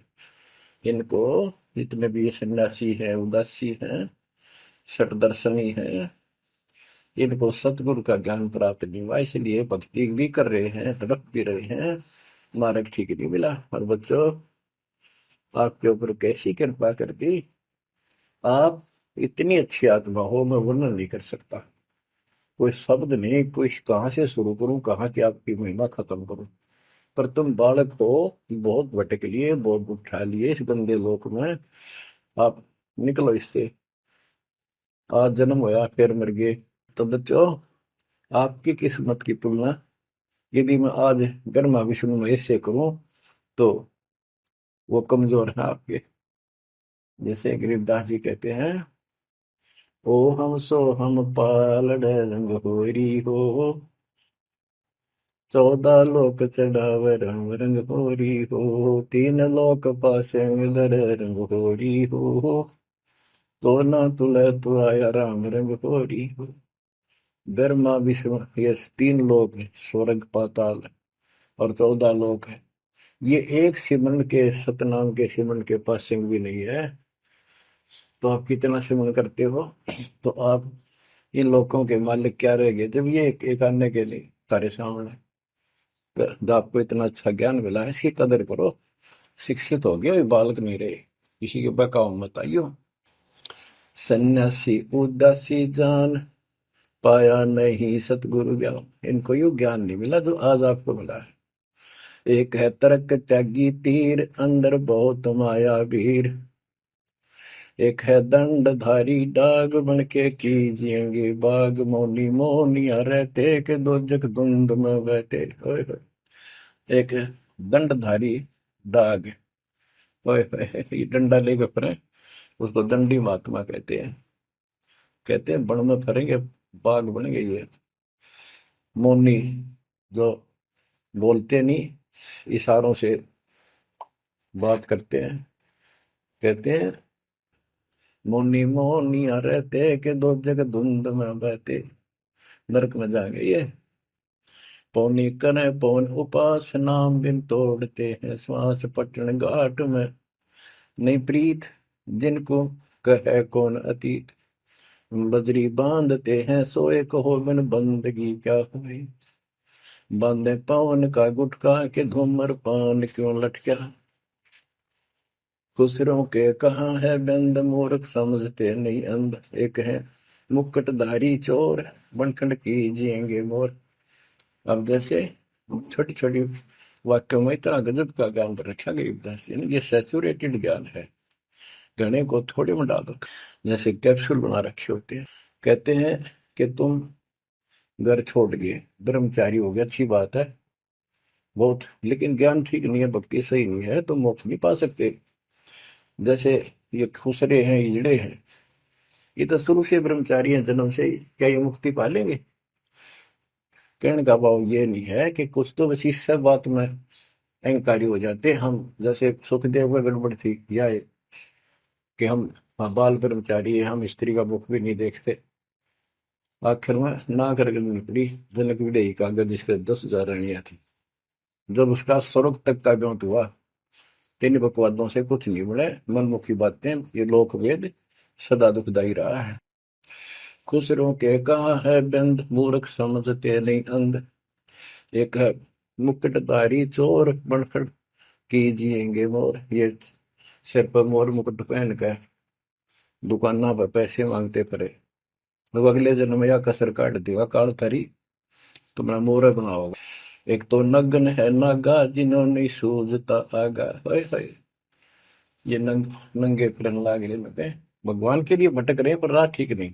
Speaker 1: इनको, जितने भी सन्यासी हैं, उदासी हैं, शट दर्शनी हैं, इनको सतगुरु का ज्ञान प्राप्त नहीं हुआ, इसलिए भक्ति भी कर रहे हैं, तड़प भी रहे हैं, मार्ग ठीक नहीं मिला। और बच्चों, आपके ऊपर कैसी कृपा कर दी, आप इतनी अच्छी आत्मा हो, मैं वर्णन नहीं कर सकता। कोई शब्द नहीं, कोई कहाँ से शुरू करूं, कहाँ की आपकी महिमा खत्म करूं। पर तुम बालक हो, बहुत भटक लिए, बहुत उठा लिए इस गंदे लोक में, आप निकलो इससे। आज जन्म होया फिर मर गए। तो बच्चों, आपकी किस्मत की तुलना यदि मैं आज ब्रह्मा विष्णु महेश से करूं, तो वो कमजोर है आपके। जैसे गरीबदास जी कहते हैं, ओ हम सो हम पालड़ रंग होरी हो, 14 लोक चढ़ावे रंग रंग होरी हो, 3 लोक पासे दर रंग होरी हो, तो ना तुले तु आया राम रंग होरी हो। ब्रह्मा विष्णु ये 3 लोक है, स्वर्ग पाताल और 14 लोक है। ये एक सिमरन के, सतनाम के सिमरन के पास सिंह भी नहीं है। तो आप कितना सिमरन करते हो, तो आप इन लोगों के मालिक क्या रह गए, जब ये एक आने के लिए तारे सामने। तो आपको इतना अच्छा ज्ञान मिला है, इसकी कदर करो। शिक्षित हो गए, बालक नहीं रहे, किसी के बहकाव मत आइयो। सन्यासी उदासी जान, पाया नहीं सतगुरु ज्ञान। इनको यू ज्ञान नहीं मिला जो आज आपको मिला है। एक है तर्क त्यागी तीर, अंदर बहुत माया वीर। एक है दंडधारी डाग, बन के कीजिएंगे बाग, मौनी मोनिया रहते के दो जग धुंध में बहते। होय होय। एक दंडधारी डाग, होय होय, ये डंडा लेकर फिरे, उसको दंडी महात्मा कहते हैं। कहते हैं बन में फरेंगे बाग बन गई है। मौनी जो बोलते नहीं, इशारों से बात करते हैं, कहते हैं मौनी मौनिया रहते के दो जग धुंध में बहते, नरक में जाएंगे ये। पौनी करें पौन उपास नाम बिन तोड़ते हैं श्वास पटन घाट में, नहीं प्रीत जिनको कहे कौन अतीत, बजरी बांधते हैं सोए कहो बिन बंदगी क्या हुई, बांधे पवन का गुटका के धूमर पान क्यों लटका, खुसरों के कहाँ है बंद मूर्ख समझते नहीं अंध, एक है मुकुटधारी चोर बनखंड कीजिएंगे मोर। अब जैसे छोटी छोटी वाक्यों में इतना गजब का ज्ञान रखा गरीबदास जी ने, ये सैचुरेटेड ज्ञान है, गणे को थोड़े में डाल रखा, जैसे कैप्सूल बना रखे होते हैं। कहते हैं कि तुम घर छोड़ गए, ब्रह्मचारी हो गया, अच्छी बात है बहुत, लेकिन ज्ञान ठीक नहीं है, भक्ति सही नहीं है, तो मोक्ष नहीं पा सकते। जैसे ये खुसरे हैं, इजड़े हैं, ये तो शुरू से ब्रह्मचारी हैं जन्म से ही, क्या ये मुक्ति पा लेंगे? कहने का भाव ये नहीं है कि कुछ तो बस इस सब बात में अहंकारी हो जाते हम, जैसे सुखदेव का गड़बड़ थी या कि हम बाल ब्रह्मचारी है, हम स्त्री का मुख भी नहीं देखते। आखिर में ना करके निकली जनक विदेही कागज, जिसके 10,000 रानियां थी। जब उसका स्वर्ग तक का ब्योंत हुआ, तीन बकवादों से कुछ नहीं बने, मनमुखी बातें, ये लोक वेद सदा दुखदाई रहा है। खुसरों के कहा है बंद मूर्ख समझते नहीं अंध, एक है मुकुटधारी चोर बनखड़ कीजिएंगे मोर, ये सिर पर मोर मुकुट पहन कर दुकाना पर पैसे मांगते पड़े, तो अगले जन्म में या कसर काट देगा काल थारी, तुम्हारा मोर बनाओगा। एक तो नग्न है नागा जिन्होंने सूझता आगा, हाय ये नंगे फिरन लाग रहे लगे, भगवान के लिए भटक रहे पर राह ठीक नहीं,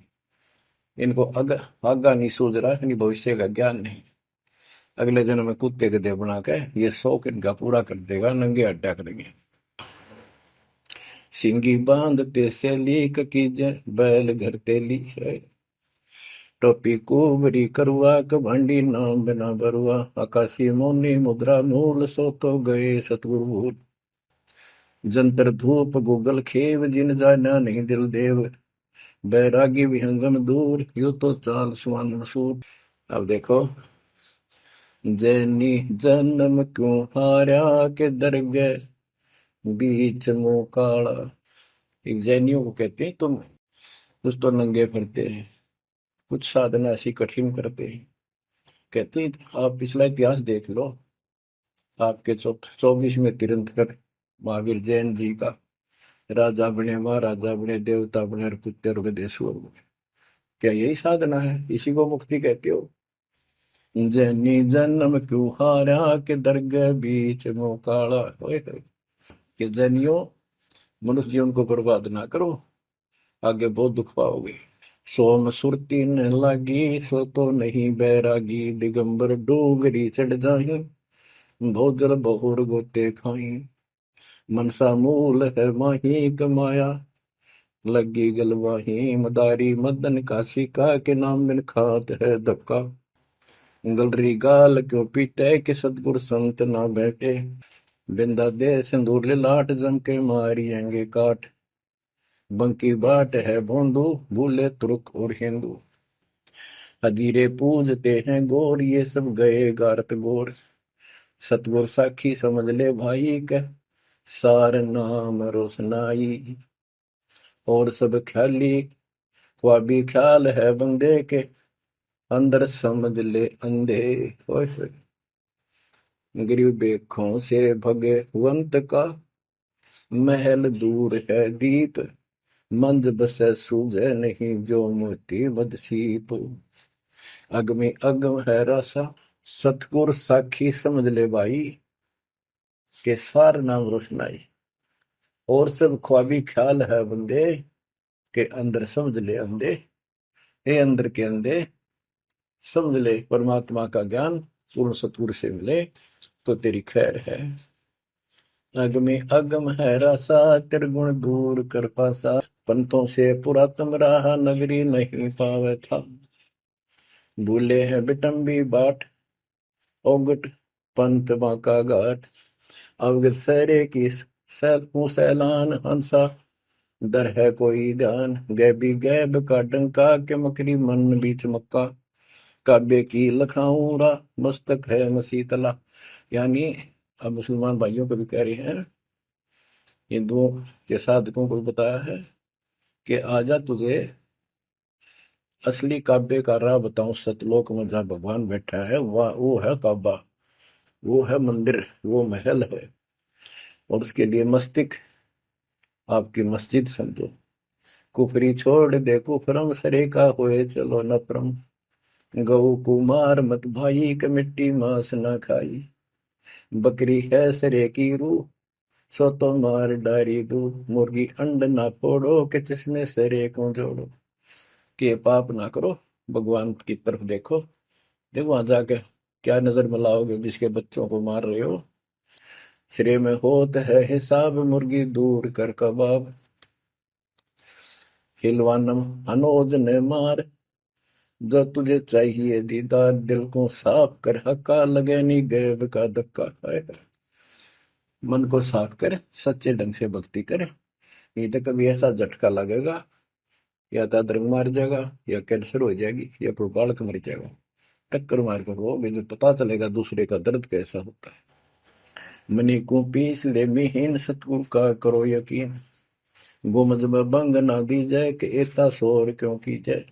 Speaker 1: इनको आगा नहीं सूझ रहा, इनकी भविष्य का ज्ञान नहीं। अगले जन्म में कुत्ते गधे बना के ये शौक इनका पूरा कर देगा, नंगे अड्डा करेंगे। सिंगी बांधते से लीक की बैल घर तेली है, टोपी कुबरी करुआ कभंडी नाम बिना बरुआ, आकाशी मोनी मुद्रा मूल सो तो गए सतगुरु भूल, जंतर धूप गूगल खेव जिन जाना नहीं दिल देव, बैरागी विहंगम दूर यू तो चाल सुवन मसूर। अब देखो, जैनी जन्म क्यों हारा के दरगे बीच मुंह काला, एक जैनियों को कहते हैं तुम कुछ तो नंगे फिरते हैं, कुछ साधना ऐसी कठिन करते हैं। कहते हैं आप पिछला इतिहास देख लो, आपके 24वें तीर्थंकर महावीर जैन जी का, राजा बने महाराजा बने देवता बने और कुत्ते और गधे सुअर बने, क्या यही साधना है? इसी को मुक्ति कहते हो? जैनी जन्म क्यों हारा के दरगाह बीच मुंह काला, कि जैनियों मनुष्य जीवन को बर्बाद ना करो, आगे बहुत दुख पाओगे। सोम सुरती न लागी सो तो नहीं बैरागी, दिगंबर डोगरी चढ़ जाही भोजल बहुर गोते खाई, मनसा मूल है माही कमाया लगी गलवाही, मदारी मदन काशी का के नाम बिन खात है धक्का, गलरी गाल क्यों पीटे के सतगुर संत ना बैठे, बिंदा दे सिंदूर लाट जम के मारियेंगे काट, बंकी बाट है भोंदू भूले तुर्क और हिंदू, हजीरे पूजते हैं गोर ये सब गए गारत गोर, सतगुर साखी समझ ले भाई के सार नाम रोशनाई, और सब ख्याली ख्वाबी ख्याल है बंदे के अंदर समझ ले अंधे, गरीब बेखों से भगवंत का महल दूर है दीप, मंद बसे सूझे नहीं जो मोती बदसीप, अगमी अगम है रसा सतगुर साखी समझ ले भाई के सार नाम रोशनाई, और सब ख्वाबी ख्याल है बंदे के अंदर समझ ले अंधे, ए अंदर के अंधे समझ ले परमात्मा का ज्ञान पूर्ण सतगुरु से मिले तो तेरी खैर है। अगमे अगम है रासा, त्रिगुण दूर कर पासा। पंथों से पुरातन रहा, नगरी नहीं पावे था। भूले हैं बिटम्बी बाट, ओगट पंथ बांका घाट। अवगत सहरे की सैलूं सैलान हंसा, दर है कोई ध्यान। गैबी गैब का डंका, के मकरी मन बीच मक्का। काबे की लखाऊरा, मस्तक है मसीतला। यानी अब मुसलमान भाइयों को भी कह रहे हैं, हिंदुओं के साधकों को बताया है कि आजा तुझे असली काबे का राह बताऊं। सतलोक में जहाँ भगवान बैठा है वह वो है काबा, वो है मंदिर, वो महल है। और उसके लिए मस्तिष्क आपकी मस्जिद समझो। कुफरी छोड़ दे कुफरम, सरे का होए चलो नफरम। गौ कुमार मत भाई, के मिट्टी मांस ना खाई। बकरी है सरे की रूह, सो तो मार डारी दू। मुर्गी अंड ना फोड़ो, के जिसमें सरे को जोड़ो। कि पाप ना करो, भगवान की तरफ देखो। देखो वहां जाके क्या नजर मिलाओगे, जिसके बच्चों को मार रहे हो। श्रेय में होत है हिसाब, मुर्गी दूर कर कबाब। हिलवानम अनोज ने मार, जो तुझे चाहिए दीदार। दिल को साफ कर, हक्का लगे नी गैब का धक्का है। मन को साफ कर, सच्चे ढंग से भक्ति कर। नहीं तो कभी ऐसा झटका लगेगा, या तो अदरंग मार जाएगा, या कैंसर हो जाएगी, या कोई बालक मर जाएगा। टक्कर मार कर रोगे जो पता चलेगा दूसरे का दर्द कैसा होता है। मनी को पीस ले मिहीन, सतगुरु का करो यकीन। गुमज में बंग ना दी जाए, कि एता शोर क्यों की जाए।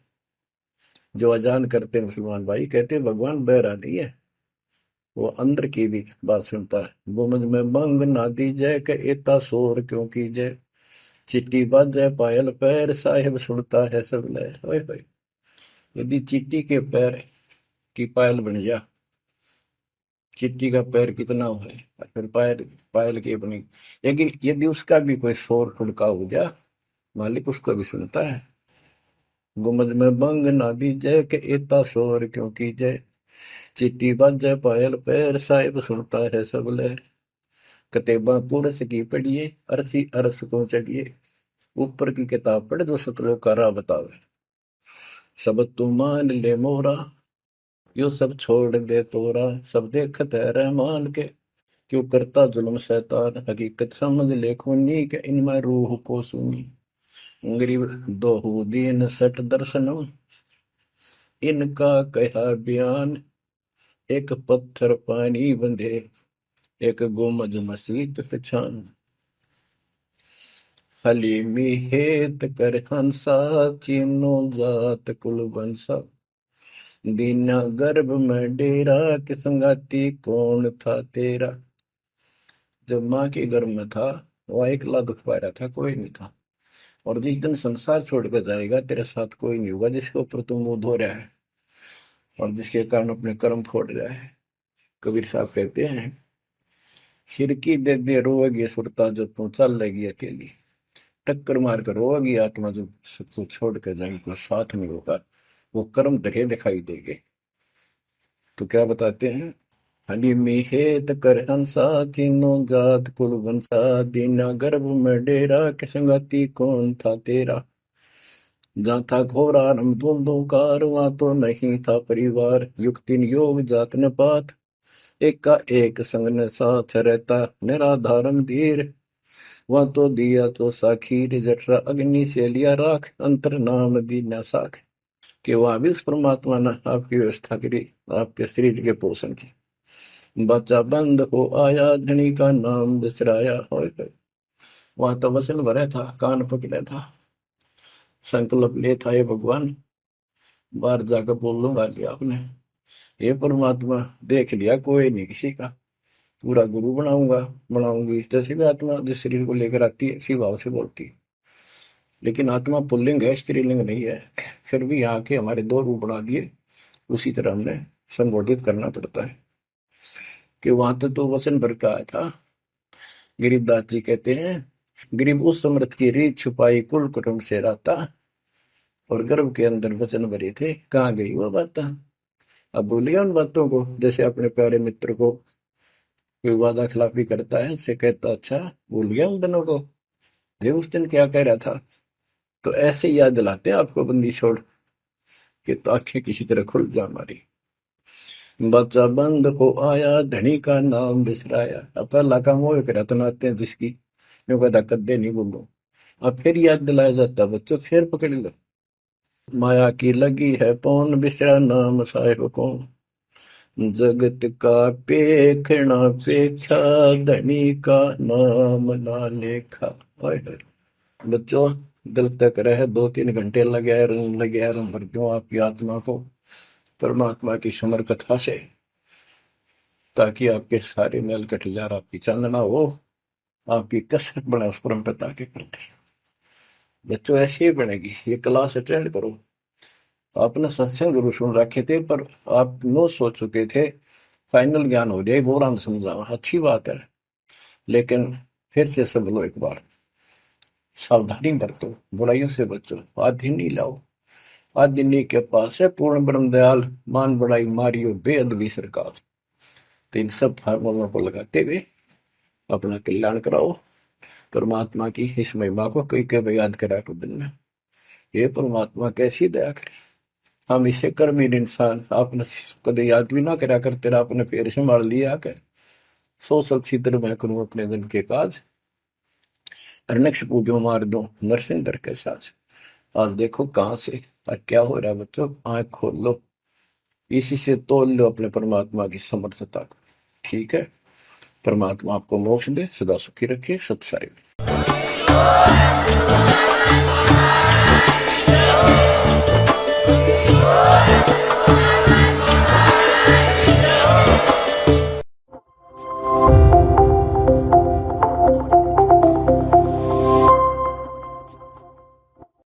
Speaker 1: जो अजान करते मुसलमान भाई कहते भगवान बहरा नहीं है, वो अंदर की भी बात सुनता है। गुमज में बंग ना दी जाए, कि एता शोर क्यों की जाए। चिट्टी बाजे पायल पैर, साहिब सुनता है सब लय। ओए होए, यदि चींटी के पैर की पायल बन जा, चिट्टी का पैर कितना है, और फिर पायल पायल की बनी। लेकिन यदि उसका भी कोई शोर खुड़का हो जा, मालिक उसको भी सुनता है। गुमज में बंग ना दी जय, के एता शोर क्यों की जय। चिट्टी बाजे पायल पैर, साहिब सुनता है सब लहर। कतेबा कुरस की पढ़िए, अरसी अरस को चढ़िए। ऊपर की किताब पढ़, जो सतलोक का राह बतावे। सब तू मान ले मोरा, यो सब छोड़ दे तोरा। सब देखत है रहमान के, क्यों करता जुल्म शैतान। हकीकत समझ ले खूनी, के इनमें रूह को सुनी। गरीब दोहू दीन सठ दर्शनम, इनका कहा बयान। एक पत्थर पानी बंधे, एक गुमज मसीत पहचान। हलीमी हेत कर हंसा, चीनो जात कुल बंसा। दीना गर्भ में डेरा, कि संगाती कौन था तेरा। जब माँ के गर्भ में था वह अकेला दुख पा रहा था, कोई नहीं था। और जिस दिन संसार छोड़कर जाएगा, तेरे साथ कोई नहीं होगा जिसके ऊपर तू मुंह धो रहा है और जिसके कारण अपने कर्म फोड़ रहा है। कबीर साहब कहते हैं, खिड़की दे दे रोएगी सुरता, जो तू चल लेगी अकेली। टक्कर मार कर रोएगी आत्मा, जो सबको छोड़ कर जाएगी, कोई साथ नहीं होगा, वो कर्म धरे दिखाई देंगे। तो क्या बताते हैं, हली में हेत कर हंसा, तीनों जात कुल वंशा। दीना गर्भ में डेरा, के संगति कौन था तेरा। जहाँ था घोरा रम धुंधुकार, वहां तो नहीं था परिवार। युक्ति योग जात न पात, एक का एक संग न साथ रहता। निराधारम धीर, वहां तो दिया तो साखीर। जठरा अग्नि से लिया राख, अंतर नाम दीना साख। कि वहां भी उस परमात्मा ने आपकी व्यवस्था करी, आपके शरीर के पोषण की। बच्चा बंद हो आया, धनी का नाम बिसराया। हो वहां तो वचन भरा था, कान पकड़ा था, संकल्प ले था, ये भगवान बाहर जाकर बोल लूंगा लिया आपने। ये परमात्मा देख लिया कोई नहीं किसी का, पूरा गुरु बनाऊंगा बनाऊंगी। जैसे भी आत्मा जिस शरीर को लेकर आती है इसी भाव से बोलती है। लेकिन आत्मा पुल्लिंग है, स्त्रीलिंग नहीं है। फिर भी यहाँ के हमारे दो रूप बना दिए, उसी तरह हमने संबोधित करना पड़ता है। कि वहां तो वचन भर का आया था। गरीबदास जी कहते हैं, गरीब उस समृद्ध की रीत छुपाई, कुल कुटुंब से रहता। और गर्भ के अंदर वचन भरे थे, कहाँ गई वो बात। अब भूलिए उन बातों को, जैसे अपने प्यारे मित्र को कोई वादा खिलाफी करता है, उससे कहता अच्छा भूल गया उन दिनों को, ये उस दिन क्या कह रहा था। तो ऐसे याद दिलाते हैं आपको बंदी छोड़ के, तो आंखें किसी तरह खुल जा हमारी। बच्चा बंद हो आया, धनी का नाम बिसराया। अब पहला काम वो एक रत्न आते हैं जिसकी जो कहता कद्दे नहीं बोलो। अब फिर याद दिलाया जाता है बच्चों, फिर पकड़ लो। माया की लगी है पौन, बिसरा नाम साहिब कौन। जगत का पेखना पेखा, धनी का नाम ना लेखा। हाय हाय। बच्चों दिल तक रहे 2-3 घंटे लगे रहूं भर क्यों आपकी आत्मा को परमात्मा की समर कथा से, ताकि आपके सारे मेल कट जा, आपकी चांदना हो, आपकी कसरत बने उस परम पिता के प्रति। बच्चों ऐसे ही बनेगी। ये क्लास अटेंड करो। आपने सत्संग जरूर सुन रखे थे, पर आप नो सोच चुके थे फाइनल ज्ञान हो जाए, बोरान समझावा, अच्छी बात है, लेकिन फिर से सब लो एक बार। सावधानी बरतो, बुराइयों से बचो, आधिनी लाओ। आधिनी के पास है पूर्ण ब्रह्म दयाल, मान बड़ाई मारियो बेअदबी सरकार। तो इन सब फार्मूलों को लगाते हुए अपना कल्याण कराओ। परमात्मा की इस महिमा को कई कई याद करा को दिन में, ये परमात्मा कैसी दया करे। हम इसे कर्महीन इंसान, आपने कदे याद भी ना करा कर, तेरा अपने पैर संभाल लिया कर। सो सब छिद्र मैं करूं अपने दिन के काज, अरनक्ष पूजो मार दो नरसिंह दर के साथ। आज देखो कहां से और क्या हो रहा है बच्चों, आंख खोल लो, इसी से तोल लो अपने परमात्मा की समर्थता को। ठीक है, परमात्मा आपको मोक्ष दे, सदा सुखी रखे। सत्साई।